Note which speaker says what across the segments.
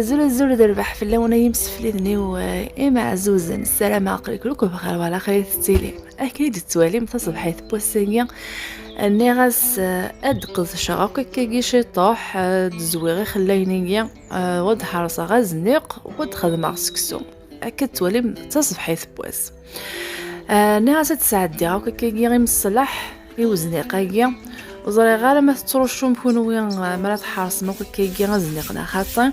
Speaker 1: زول دربح في اللون يمسفلي ذني وإما عزوزا السلام عليكم بخير وعلى خير تسيلي أكيد توالي متصل حيث بوسينيا اني غاس ادقز شغاق كي شطوح تزويغي خلاينيا ود حرصه غازنيق ود خدمه سكسو اكيد توالي متصل حيث بواس ناس تسعدي غاك كي غير مصلح يوزنيقايا وزري غير ما تروشو مكونوا مرات حارس موك كي غازنيقنا خاطر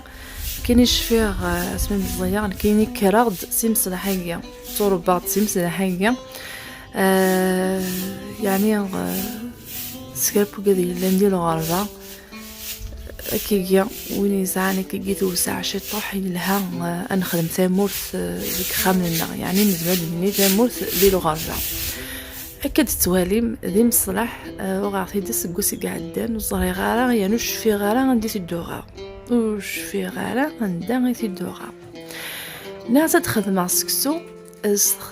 Speaker 1: كاين شفيغ اسمي مزيان كاين كراغد سيمس الحاجه توربات سيمس الحاجه يعني سكربو قدي لنديرو غربا كيجي وين يسعني كيجي توسع شي طوح لها انخدم ثامورث ديك خاملنا يعني مزبل مني ثامورث ديالو غربا اكد تواليم ذي مصلح وغاثي دس كوسي قعدان وصاري غارا يانوش في غارا غندي تدوغا وش في غارا غندا غي تدوغا ناس تخدم سكسو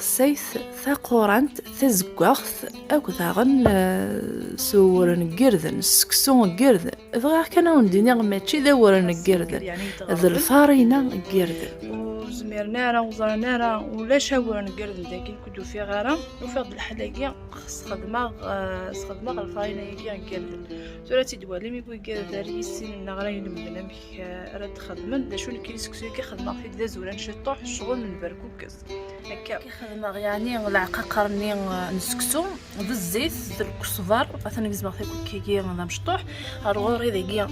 Speaker 1: سيث ثقورانت ثزقوخث أو ثاغن سورن جردن سكسون جردن فغا كانوا نديني ماشي ذا ورن جردن ذا الفارينا جردن
Speaker 2: وزميرنا راه وزرنا راه ولا شاورن جردن داكي كدو في غارة وفي هاد الحلاقي خص خدمة الفارينا يجي جردن ثلاثي دوالي ميبغي جردن ريسين نغرين من نمك راه تخدمن دا شنو كيسكسو كيخدم في ذا زوران شطوح الشغل من بركوكس هكا كيخدم يعني العقاقرني نسكسو بالزيت الكزبر مثلا كيزما كيكي غدا مشطوح الغوري داكيا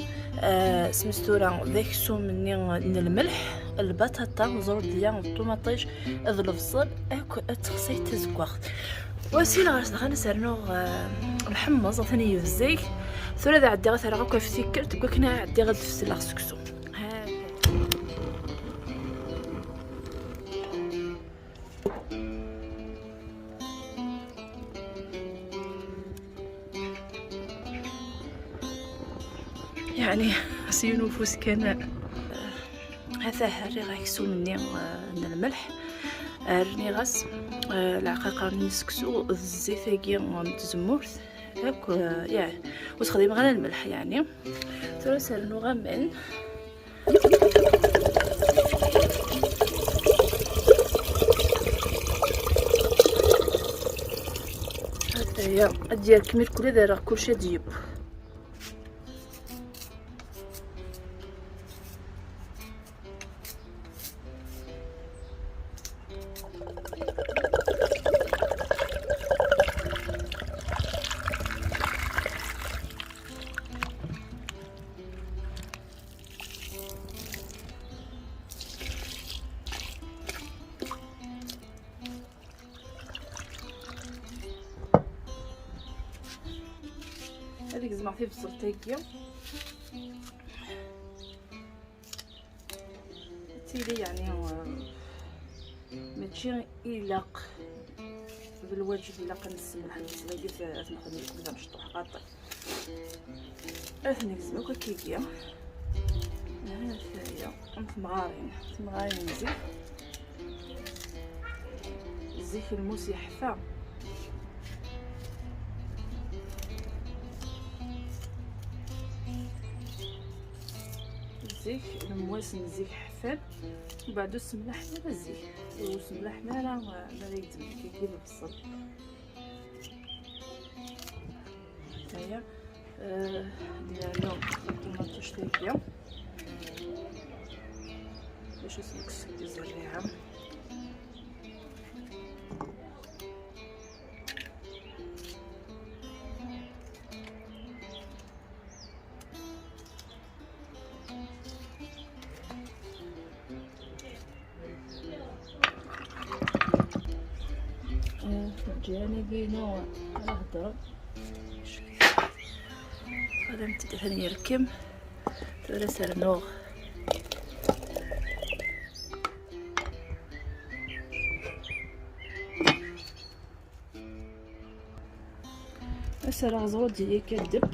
Speaker 2: سمستورا ذاك سو مني الملح البطاطا زور ديال الطوماطيش ذا البصل اكو تخصي تزكوخ وسيلا غنسرنو محمص ثاني يفزيك ثلاثه عدي غير غاكو فيكر تقول كنا عدي غد في لا سكسو يعني سينو فوس كان هذا هري غيكسو مني الملح رني غاس العقاقر نسكسو الزيت كي متزمورث هاك يعني وتخدم غير الملح يعني ثلاث رنو غمن هذا هي ديال كمير كل دايره كلشي ديب هذيك زعما في بصلتيكيا تيلي يعني ماشي يلاق بالواجب الا كنسمح الحديث لا قلت نخدم الكبده مشطوح قاطع اثني زعما كيكيا ها هي تمغارين زيت الموس يحفى زيك المواس نزيك حفال وبعدو السمنه حماله الزيت والسمنه حماله ما يلزم كيجيب البصل هيا ديالو الطوماطوش تاعي باش نسلكس الزريعه جاني بينو الهضره هذا متدهن يركم ترى سرنوغ اسرع زود ديالي كدب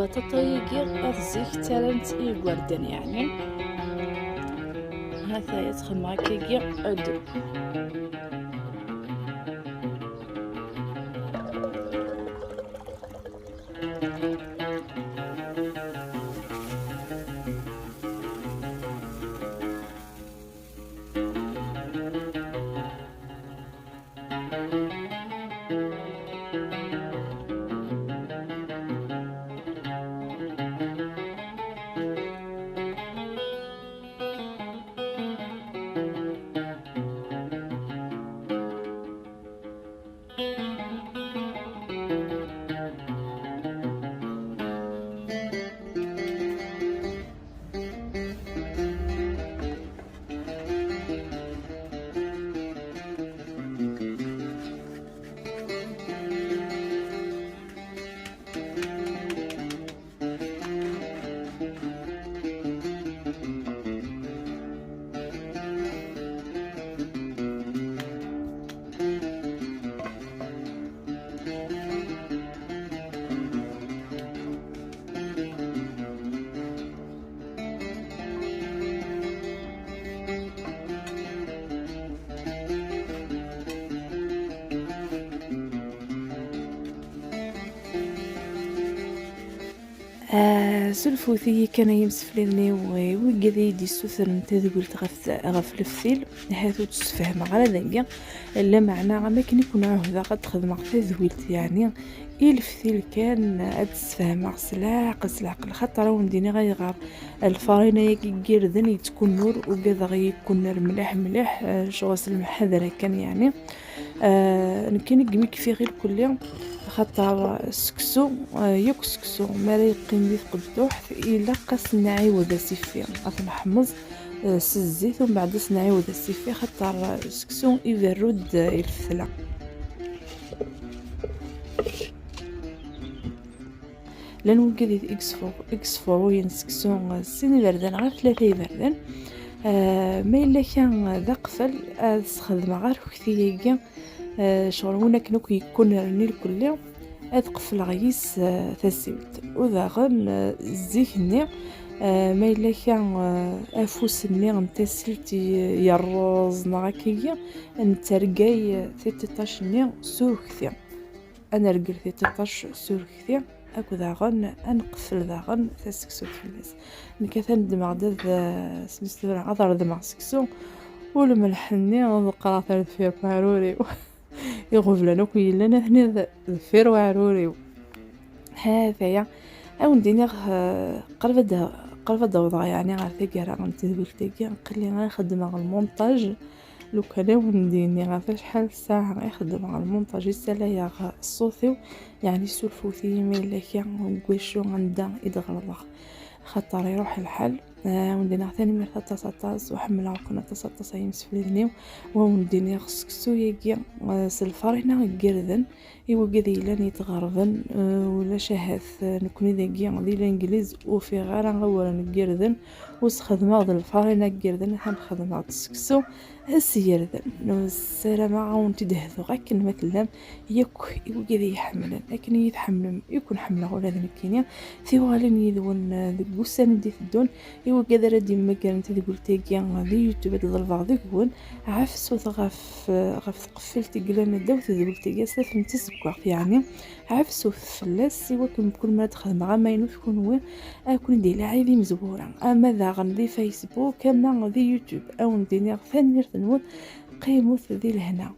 Speaker 2: البطاطا يجي الزيت تالنت يقردن يعني هكا يدخل معاك يجي عدو.
Speaker 1: سلفوثي كان يمسفلني وقدي يدي السوثر نتا قلت غف الفيل هاتو تسفهم على ذاك لا معنى ما كان يكون عهدا قد تخدم تذويلت يعني الفيل كان اتسفهم سلاق خاطر ونديني غيغار الفارينه يكير ذني تكون نور وكذا غيكون مليح شغل المحذره كان يعني كان يقميك في غير كل يوم خاطر سكسو ياك سكسو ما لا يقيم لي قدوح الا قاس نعيود سيفي نحمص الزيت ومن بعد نعيود سيفي خاطر سكسو يبرد الفلا لان وكذا اكسفور وين سكسو سين بردان غير 3 بردان ما الا كان ذا قفل تخدم غير كثير شغل هناك نوك يكون رني الكل قفل غيس تسيبت وذاغن الزيهني ما الا كان افوسني نتسلت يرز نغاكيا نترقاي 13 سور كثير انا رجل 13 سور كثير اكو ذاغن انقفل ذاغن تسكسو فلس نكثن دماغ دذ سمستر عذر دماغ سكسو ولملحني نقرا ثلاث فير ماروري يغفلنا كي لنا هنا ذفير وعروري هذايا او ندير قلب وضع يعني غير ثقيره غنتذبل ثقيره نقلي غنخدم على المونتاج لو كان نديني غير شحال ساعه غنخدم على المونتاج يسالا الصوتي يعني سلفوثي ملي كان كويشو غندا يدغرض خاطر يروح الحل وندينا ثاني من 13 وحملها كنا 13 يمسفلني ونديني خصكسو يجي سلفارينا قردن ايوا قدي لاني يتغربن ولا شهاث نكون ذاكي غادي الانجليز وفي غير غوره نقردن وسخدمه ذا الفارينا قردن حنخدمها تسكسو السيردن السلام عاون تدهذو غاكن مثلا ياك ايوا قدي يحملن لكن يتحمل يكون حمله ولا ذنكينيا ثوالن يذون ذكوسان دي الدون ايوا قادر ردي مكان تدي قلتي غادي يوتيوب تضرب ذكون عفسو غف قفلتي قلنا داوت ذي قلتي ساف نتسكوق يعني عفسو فلاس ايوا كل ما دخل مع ما ينفكون هو اكون دي لاعبي مزبوره اما ذا غندي فيسبوك كما ذي يوتيوب او ندير ثاني نموت قيموت ذي لهنا